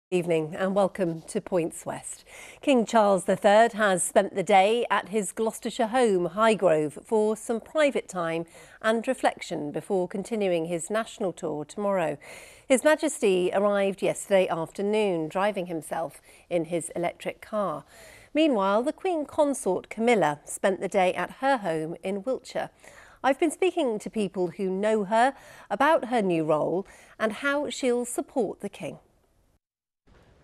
Evening and welcome to Points West. King Charles III has spent the day at his Gloucestershire home, Highgrove, for some private time and reflection before continuing his national tour tomorrow. His Majesty arrived yesterday afternoon, driving himself in his electric car. Meanwhile, the Queen Consort Camilla spent the day at her home in Wiltshire. I've been speaking to people who know her about her new role and how she'll support the King.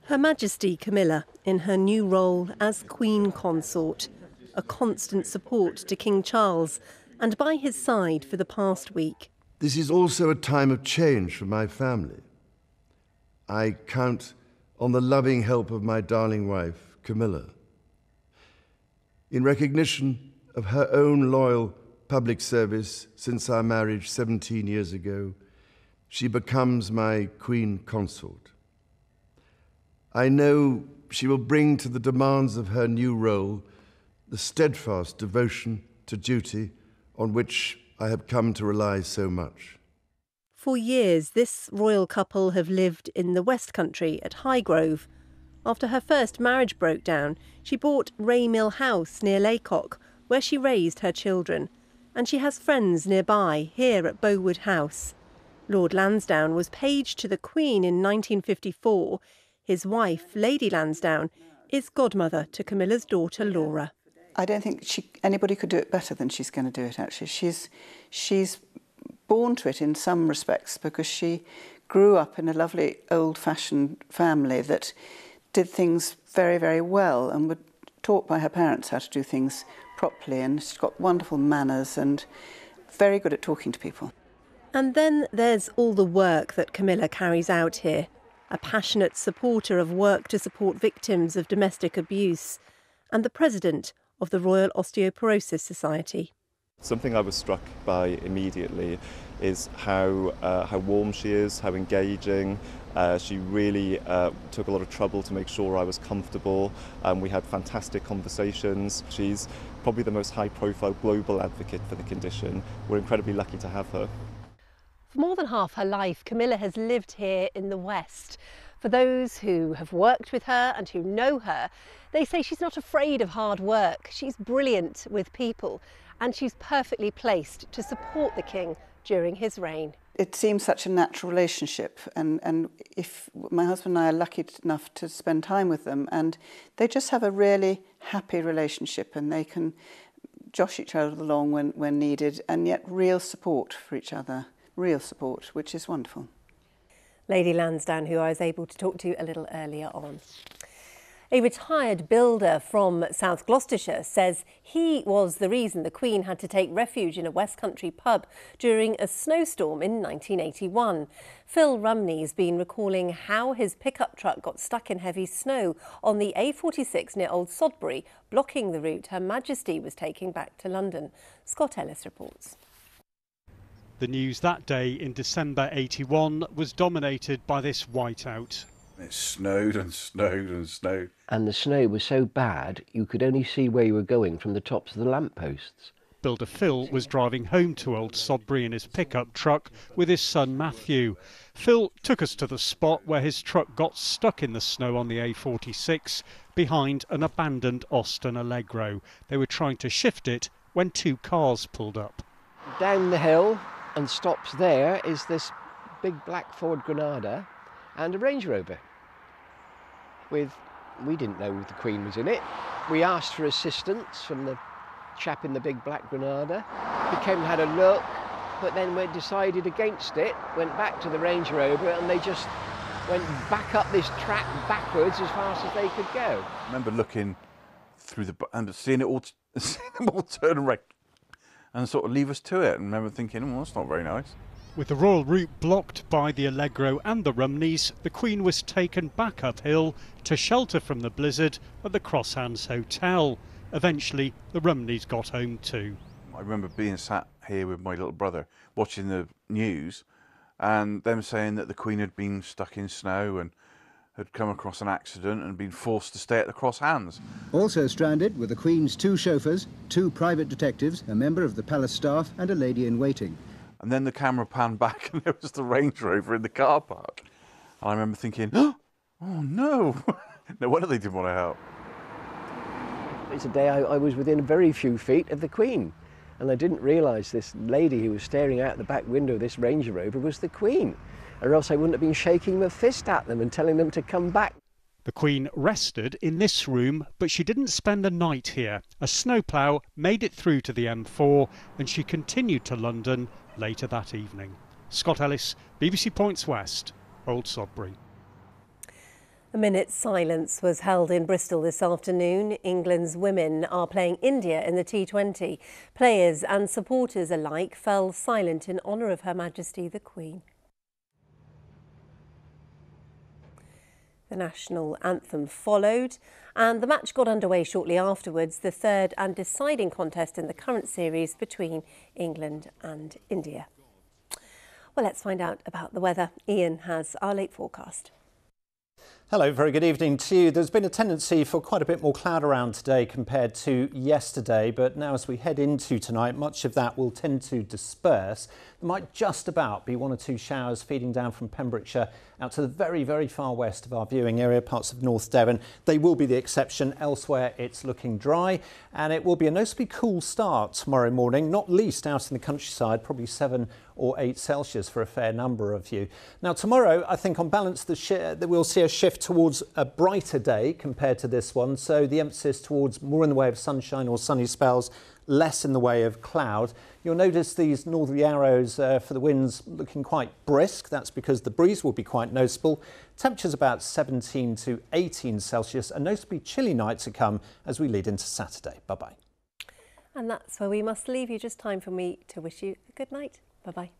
Her Majesty Camilla, in her new role as Queen Consort, a constant support to King Charles and by his side for the past week. This is also a time of change for my family. I count on the loving help of my darling wife, Camilla. In recognition of her own loyal public service since our marriage 17 years ago, she becomes my Queen Consort. I know she will bring to the demands of her new role the steadfast devotion to duty on which I have come to rely so much. For years, this royal couple have lived in the West Country at Highgrove. After her first marriage broke down, she bought Raymill House near Laycock, where she raised her children. And she has friends nearby, here at Bowood House. Lord Lansdowne was page to the Queen in 1954. His wife, Lady Lansdowne, is godmother to Camilla's daughter, Laura. I don't think anybody could do it better than she's going to do it, actually. She's born to it in some respects because she grew up in a lovely old-fashioned family that did things very, very well and were taught by her parents how to do things properly, and she's got wonderful manners and very good at talking to people. And then there's all the work that Camilla carries out here. A passionate supporter of work to support victims of domestic abuse, and the president of the Royal Osteoporosis Society. Something I was struck by immediately is how warm she is, how engaging. She really took a lot of trouble to make sure I was comfortable. We had fantastic conversations. She's probably the most high-profile global advocate for the condition. We're incredibly lucky to have her. For more than half her life, Camilla has lived here in the West. For those who have worked with her and who know her, they say she's not afraid of hard work. She's brilliant with people, and she's perfectly placed to support the King during his reign. It seems such a natural relationship, and if my husband and I are lucky enough to spend time with them, and they just have a really happy relationship, and they can josh each other along when needed, and yet real support for each other. Real support, which is wonderful. Lady Lansdowne, who I was able to talk to a little earlier on. A retired builder from South Gloucestershire says he was the reason the Queen had to take refuge in a West Country pub during a snowstorm in 1981. Phil Rumney's been recalling how his pickup truck got stuck in heavy snow on the A46 near Old Sodbury, blocking the route Her Majesty was taking back to London. Scott Ellis reports. The news that day in December 81 was dominated by this whiteout. It snowed and snowed and snowed. And the snow was so bad you could only see where you were going from the tops of the lampposts. Builder Phil was driving home to Old Sodbury in his pickup truck with his son Matthew. Phil took us to the spot where his truck got stuck in the snow on the A46 behind an abandoned Austin Allegro. They were trying to shift it when two cars pulled up. Down the hill and stops there is this big black Ford Granada and a Range Rover. We didn't know the Queen was in it. We asked for assistance from the chap in the big black Granada. He came and had a look, but then we decided against it, went back to the Range Rover, and they just went back up this track backwards as fast as they could go. I remember looking through and seeing them all turn around and sort of leave us to it, and remember thinking, well, that's not very nice. With the royal route blocked by the Allegro and the Rumneys, the Queen was taken back uphill to shelter from the blizzard at the Crosshands Hotel. Eventually, the Rumneys got home too. I remember being sat here with my little brother watching the news and them saying that the Queen had been stuck in snow and had come across an accident and been forced to stay at the Crosshands. Also stranded were the Queen's two chauffeurs, two private detectives, a member of the palace staff and a lady in waiting. And then the camera panned back and there was the Range Rover in the car park. And I remember thinking, oh Oh no! No wonder they didn't want to help. It's a day I was within very few feet of the Queen, and I didn't realise this lady who was staring out the back window of this Range Rover was the Queen, or else I wouldn't have been shaking my fist at them and telling them to come back. The Queen rested in this room, but she didn't spend a night here. A snowplough made it through to the M4 and she continued to London later that evening. Scott Ellis, BBC Points West, Old Sodbury. A minute's silence was held in Bristol this afternoon. England's women are playing India in the T20. Players and supporters alike fell silent in honour of Her Majesty the Queen. The national anthem followed and the match got underway shortly afterwards, the third and deciding contest in the current series between England and India. Well, let's find out about the weather. Ian has our late forecast. Hello, very good evening to you. There's been a tendency for quite a bit more cloud around today compared to yesterday, but now as we head into tonight, much of that will tend to disperse. There might just about be one or two showers feeding down from Pembrokeshire out to the very, very far west of our viewing area, parts of North Devon. They will be the exception. Elsewhere, it's looking dry, and it will be a noticeably cool start tomorrow morning, not least out in the countryside, probably 7 or 8 Celsius for a fair number of you. Now, tomorrow, I think on balance, we'll see a shift towards a brighter day compared to this one. So the emphasis towards more in the way of sunshine or sunny spells, less in the way of cloud. You'll notice these northerly arrows for the winds looking quite brisk. That's because the breeze will be quite noticeable. Temperatures about 17 to 18 Celsius. A noticeably chilly night to come as we lead into Saturday. Bye-bye. And that's where we must leave you. Just time for me to wish you a good night. Bye-bye.